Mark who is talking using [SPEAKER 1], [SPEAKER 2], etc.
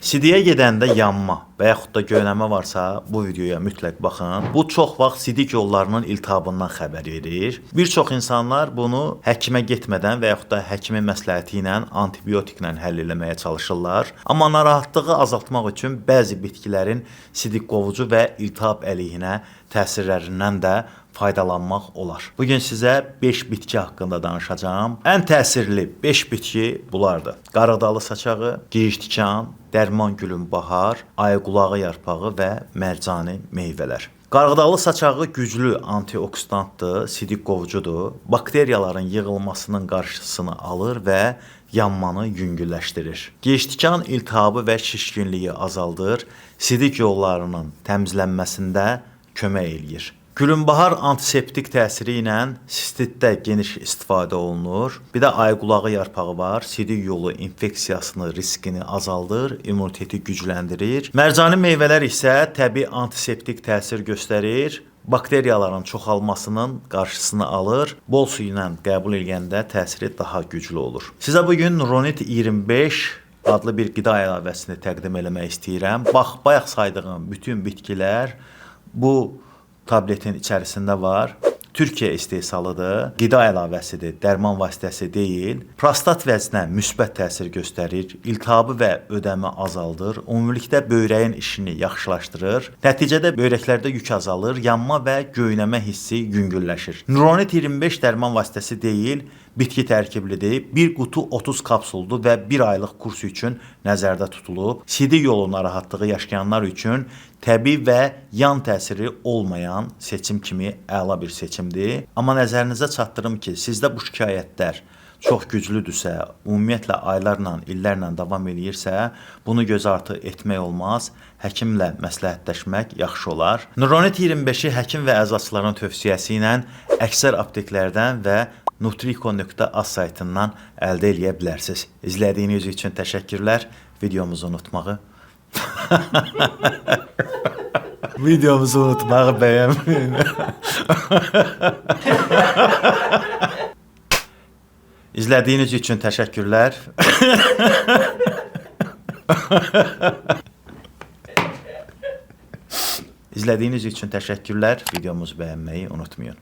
[SPEAKER 1] Sidiyə gedəndə yanma və yaxud da göynəmə varsa, bu videoya mütləq baxın. Bu çox vaxt sidik yollarının iltihabından xəbər verir. Bir çox insanlar bunu həkimə getmədən və yaxud da həkimin məsləhəti ilə antibiotiklə həll etməyə çalışırlar. Amma narahatlığı azaltmaq üçün bəzi bitkilərin sidik qovucu və iltihab əleyhinə təsirlərindən də faydalanmaq olar. Bugün sizə 5 bitki haqqında danışacağım. Ən təsirli 5 bitki bunlardır. Qarğıdalı saçağı, gictikan, dərman gülünbahar, ayqulağı yarpağı və mərcani meyvələr. Qarğıdalı saçağı güclü antioksidantdır, sidik qovucudur. Bakteriyaların yığılmasının qarşısını alır və yanmanı yüngülləşdirir. Gictikan iltihabı və şişkinliyi azaldır, sidik yollarının təmizlənməsində kömək eləyir. Gülünbahar antiseptik təsiri ilə sistitdə geniş istifadə olunur. Bir də ayqulağı yarpağı var. Sidik yolu infeksiyasını, riskini azaldır, immuniteti gücləndirir. Mərcani meyvələr isə təbii antiseptik təsir göstərir. Bakteriyaların çoxalmasının qarşısını alır. Bol su ilə qəbul edəndə təsiri daha güclü olur. Sizə bugün Nuronit 25 adlı bir qida əlavəsini təqdim eləmək istəyirəm. Bax, bayaq saydığım bütün bitkilər bu tabletin içərisində var. Türkiyə istehsalıdır, qida əlavəsidir, dərman vasitəsi deyil. Prostat vəzinə müsbət təsir göstərir, iltihabı və ödəmi azaldır, ümumilikdə böyrəyin işini yaxşılaşdırır. Nəticədə böyrəklərdə yük azalır, yanma və göynəmə hissi yüngülləşir. Nuronit 25 dərman vasitəsi deyil, bitki tərkiblidir. Bir qutu 30 kapsuldur və 1 aylıq kurs üçün nəzərdə tutulub. Sidik yolu narahatlığı yaşayanlar üçün təbii və yan təsiri olmayan seçim kimi əla bir seçimdir. Amma nəzərinizə çatdırım ki, sizdə bu şikayətlər çox güclüdürsə, ümumiyyətlə aylarla, illərlə davam edirsə, bunu göz ardı etmək olmaz. Həkimlə məsləhətləşmək yaxşı olar. Nuronit 25-i həkim və əzacların tövsiyəsi ilə əksər apteklərdən və nutriko.az saytından əldə edə bilərsiniz. İzlədiyiniz üçün təşəkkürlər. Videomuzu unutmağı bəyənməyin. İzlədiyiniz üçün təşəkkürlər. İzlədiyiniz üçün təşəkkürlər. Videomuzu bəyənməyi unutmayın.